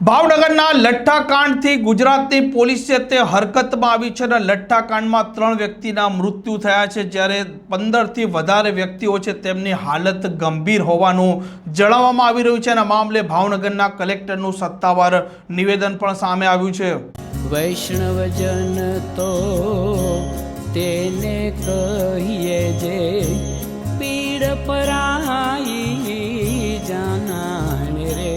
ભાવનગરના લઠ્ઠાકાંડથી ગુજરાતની પોલીસે તે હરકતમાં આવી છે અને લઠ્ઠાકાંડમાં 3 વ્યક્તિના મૃત્યુ થયા છે, જ્યારે 15થી વધારે વ્યક્તિઓ છે તેમની હાલત ગંભીર હોવાનું જણાવવામાં આવી રહ્યું છે અને આ મામલે ભાવનગરના કલેક્ટરનું સત્તાવાર નિવેદન પણ સામે આવ્યું છે। વૈષ્ણવજન તો તેને કહીએ જે પીડ પરાઈ જાનાને રે।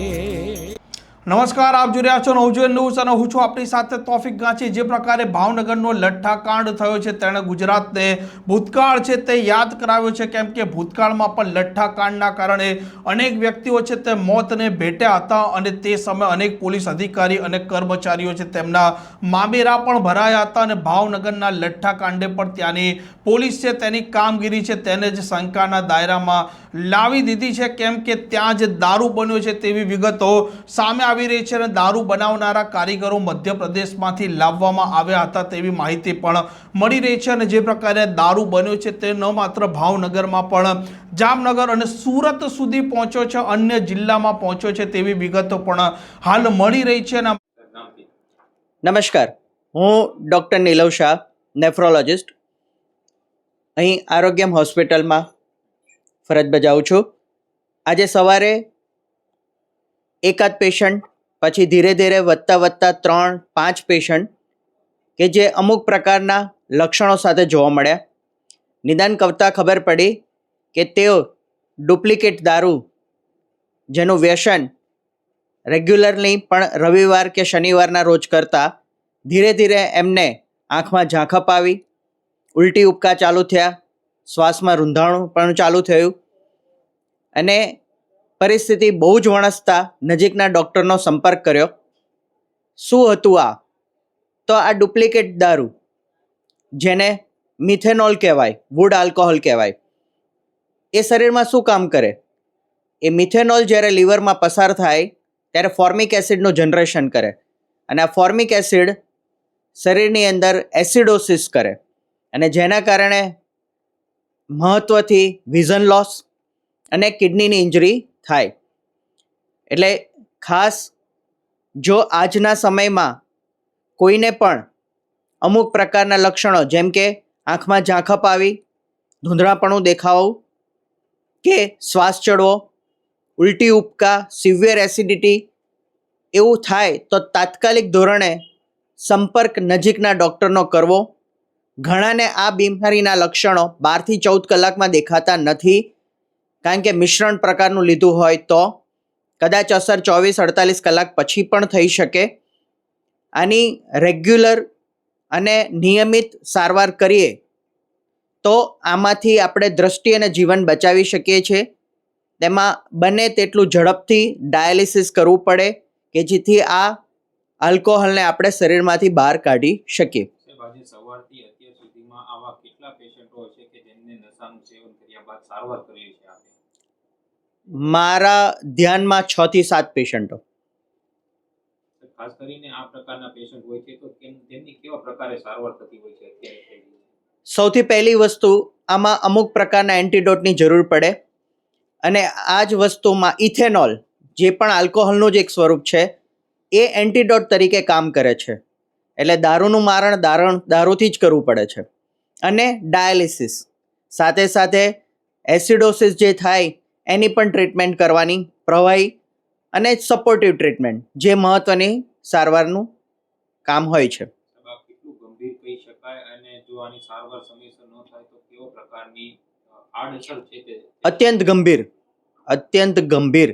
નમસ્કાર, આપ જોઈ રહ્યા છો નવજીવન ન્યૂઝ અને હું છું આપની સાથે તોફિક ગાંચી। જે પ્રકારે ભાવનગરનો લઠ્ઠાકાંડ થયો છે તેણે ગુજરાતને ભૂતકાળ છે તે યાદ કરાવ્યો છે, કેમ કે ભૂતકાળમાં પણ લઠ્ઠાકાંડના કારણે અનેક વ્યક્તિઓ છે તે મોતને ભેટ્યા હતા અને તે સમયે અનેક પોલીસ અધિકારી અને કર્મચારીઓ છે તેમના મામેરા પણ ભરાયા હતા અને ભાવનગરના લઠ્ઠાકાંડે પણ ત્યાંની પોલીસ છે તેની કામગીરી છે તેને જ શંકાના દાયરામાં લાવી દીધી છે, કેમ કે ત્યાં જે દારૂ બન્યો છે તેવી વિગતો સામે આવી રહી છે અને દારૂ બનાવનારા કારીગરો મધ્યપ્રદેશમાંથી લાવવામાં આવ્યા હતા તેવી માહિતી પણ મળી રહી છે। અને જે પ્રકારે દારૂ બન્યો છે તે ન માત્ર ભાવનગરમાં પણ જામનગર અને સુરત સુધી પહોંચ્યો છે, અન્ય જિલ્લામાં પહોંચ્યો છે તેવી વિગતો પણ હાલ મળી રહી છે। નમસ્કાર, હું ડૉક્ટર નીલવ શાહ, નેફ્રોલોજિસ્ટ, અહીં આરોગ્યમ હોસ્પિટલમાં ફરજ બજાવું છું। આજે સવારે એકાદ પેશન્ટ, પછી ધીરે ધીરે વધતા 3-5 પેશન્ટ કે જે અમુક પ્રકારના લક્ષણો સાથે જોવા મળ્યા। નિદાન કરતાં ખબર પડી કે તેઓ ડુપ્લિકેટ દારૂ જેનું વ્યસન રેગ્યુલરલી પણ રવિવાર કે શનિવારના રોજ કરતા ધીરે ધીરે એમને આંખમાં ઝાંખપ આવી, ઉલટી ઉપકા ચાલુ થયા, શ્વાસમાં રૂંધાણું પણ ચાલુ થયું અને પરિસ્થિતિ બહુ જ વણસતા નજીકના ડૉક્ટરનો સંપર્ક કર્યો। શું હતું આ? તો આ ડુપ્લિકેટ દારૂ જેને મિથેનોલ કહેવાય, વુડ આલ્કોહોલ કહેવાય, એ શરીરમાં શું કામ કરે? એ મિથેનોલ જ્યારે લીવરમાં પસાર થાય ત્યારે ફોર્મિક એસિડનું જનરેશન કરે અને આ ફોર્મિક એસિડ શરીરની અંદર એસિડોસિસ કરે અને જેના કારણે મહત્ત્વથી વિઝન લોસ અને કિડનીની ઇન્જરી થાય। એટલે ખાસ જો આજના સમયમાં કોઈને પણ અમુક પ્રકારના લક્ષણો જેમ કે આંખમાં ઝાંખપ આવી, ધૂંધળાપણું દેખાવું કે શ્વાસ ચડવો, ઉલટી ઉપકા, સિવિયર એસિડિટી એવું થાય તો તાત્કાલિક ધોરણે સંપર્ક નજીકના ડૉક્ટરનો કરવો। ઘણાને આ બીમારીના લક્ષણો 12થી 14 કલાકમાં દેખાતા નથી, કારણ કે મિશ્રણ પ્રકારનું લીધું હોય તો કદાચ અસર 24-48 કલાક પછી પણ થઈ શકે। આની રેગ્યુલર અને નિયમિત સારવાર કરીએ તો આમાંથી આપણે દ્રષ્ટિ અને જીવન બચાવી શકીએ છીએ। તેમાં બને તેટલું ઝડપથી ડાયાલિસિસ કરવું પડે કે જેથી આ આલ્કોહોલને આપણે શરીરમાંથી બહાર કાઢી શકીએ। સવારથી અત્યાર સુધીમાં આવા કેટલા પેશન્ટો છે કે જેમને નશાનું સેવન કર્યા બાદ સારવાર કરી છે આપે? મારા ધ્યાનમાં 6 થી 7 પેશન્ટો। ખાસ કરીને આ પ્રકારના પેશન્ટ હોય છે તો તેમની કેવા પ્રકારે સારવાર થતી હોય છે અત્યારે? સૌથી પહેલી વસ્તુ, આમાં અમુક પ્રકારના એન્ટીડોટની જરૂર પડે અને આ જ વસ્તુમાં ઇથેનોલ જે પણ આલ્કોહોલનું જ એક સ્વરૂપ છે એ એન્ટીડોટ તરીકે કામ કરે છે। એટલે દારૂનું મારણ દારૂથી જ કરવું પડે છે અને ડાયાલિસિસ સાથે સાથે એસિડોસિસ જે થાય એની પણ ટ્રીટમેન્ટ કરવાની, પ્રવાહી અને સપોર્ટિવ ટ્રીટમેન્ટ જે મહત્ત્વની સારવારનું કામ હોય છે। કેટલું ગંભીર કહી શકાય અને જો આની સારવાર સમયસર ન થાય તો કેવો પ્રકારની આડઅસર છે તે? અત્યંત ગંભીર।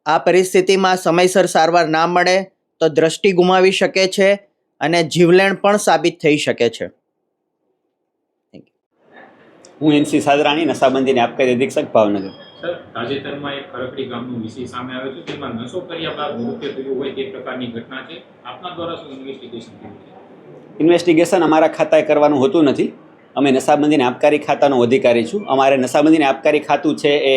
આ પરિસ્થિતિમાં સમયસર સારવાર ના મળે તો દ્રષ્ટિ ગુમાવી શકે છે અને જીવલેણ પણ સાબિત થઈ શકે છે। હું એનસી સાદરાણી, નશાબંધીને આબકારી અધિક્ષક, ભાવનગર। સર, તાજેતરમાં એક ખરકડી ગામનો વિષય સામે આવ્યો છે જેમાં નશો કર્યા બાદ મૃત્યુ થયું હોય તે પ્રકારની ઘટના છે। આપના દ્વારા શું ઇન્વેસ્ટિગેશન થયું છે? ઇન્વેસ્ટિગેશન અમારા ખાતાએ કરવાનું હોતું નથી। અમે નશાબંધીને આબકારી ખાતાનો અધિકારી છું। અમારે નશાબંધીને આબકારી ખાતું છે એ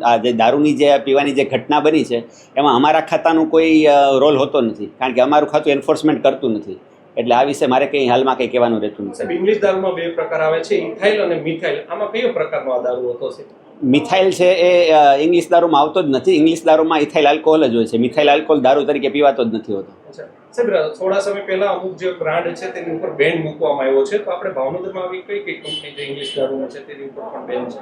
આ જે દારૂની જે પીવાની જે ઘટના બની છે એમાં અમારા ખાતાનું કોઈ રોલ હોતો નથી, કારણ કે અમારું ખાતું એન્ફોર્સમેન્ટ કરતું નથી। એટલે આ વિશે મારે કંઈ હાલમાં કંઈ કહેવાનું રહેતું નથી। ઇંગ્લિશ દારૂમાં 2 પ્રકાર આવે છે, ઇથાઇલ અને મિથાઇલ। આમાં કયો પ્રકારનો આ દારૂ હતો છે? મિથાઇલ છે એ ઇંગ્લિશ દારૂમાં આવતો જ નથી. ઇંગ્લિશ દારૂમાં ઇથાઇલ આલ્કોહોલ જ હોય છે. મિથાઇલ આલ્કોહોલ દારૂ તરીકે પીવાતો જ નથી હોતો. અચ્છા સાહેબ, થોડા સમય પહેલા અમુક જે બ્રાન્ડ છે તેની ઉપર બેન મૂકવામાં આવ્યો છે, તો આપણે ભાવનગરમાં આવી કઈ કઈ કંપની જે ઇંગ્લિશ દારૂમાં છે તેની ઉપર પણ બેન છે?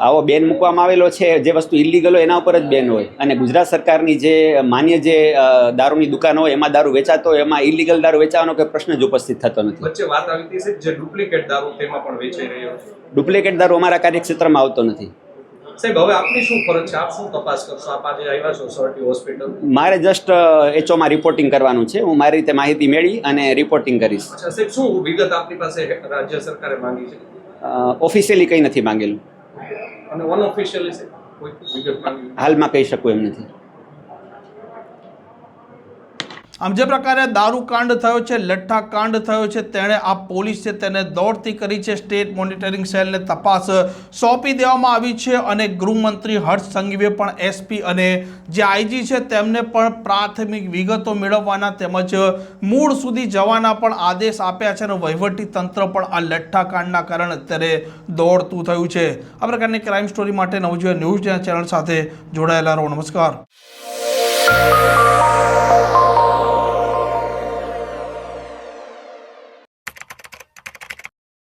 આવો બેન મૂકવામાં આવેલો છે. જે વસ્તુ ઇલીગલ હોય એના ઉપર જ બેન હોય, અને ગુજરાત સરકારની જે માન્ય જે દારૂની દુકાન હોય એમાં દારૂ વેચાતો હોય, એમાં ઇલીગલ દારૂ વેચાવાનો કોઈ પ્રશ્ન જ ઉપસ્થિત થતો નથી. વચ્ચે વાત આવી હતી સાહેબ, જે ડુપ્લિકેટ દારૂ તેમાં પણ વેચાઈ રહ્યો છે. ડુપ્લિકેટ દારૂ અમારા કાર્યક્ષેત્રમાં આવતો નથી. સાહેબ, હવે આપની શું ફરજ છે? આપ શું તપાસ કરશો? આપ આજે આવ્યા છો સરટી હોસ્પિટલ. મારે જસ્ટ એચઓમાં રિપોર્ટિંગ કરવાનું છે. હું મારી રીતે માહિતી મેળવી અને રિપોર્ટિંગ કરીશ. અચ્છા સાહેબ, શું વિગત આપની પાસે રાજ્ય સરકારે માંગી છે? ઓફિશિયલી કંઈ નથી માંગેલું, અને અનઓફિશિયલી છે કોઈ વિગત માંગી? હાલમાં કહી શકું એમ નથી. આમ જે પ્રકારે દારૂકાંડ થયો છે, લઠ્ઠા કાંડ થયો છે, તેણે આ પોલીસ છે તેને દોડતી કરી છે. સ્ટેટ મોનિટરિંગ સેલને તપાસ સોંપી દેવામાં આવી છે, અને ગૃહમંત્રી હર્ષ સંઘવીએ પણ એસપી અને જે આઈજી છે તેમને પણ પ્રાથમિક વિગતો મેળવવાના તેમજ મૂળ સુધી જવાના પણ આદેશ આપ્યા છે, અને વહીવટી તંત્ર પણ આ લઠ્ઠા કાંડના કારણે અત્યારે દોડતું થયું છે. આ પ્રકારની ક્રાઇમ સ્ટોરી માટે નવજીવન ન્યૂઝ ચેનલ સાથે જોડાયેલા રહો. નમસ્કાર.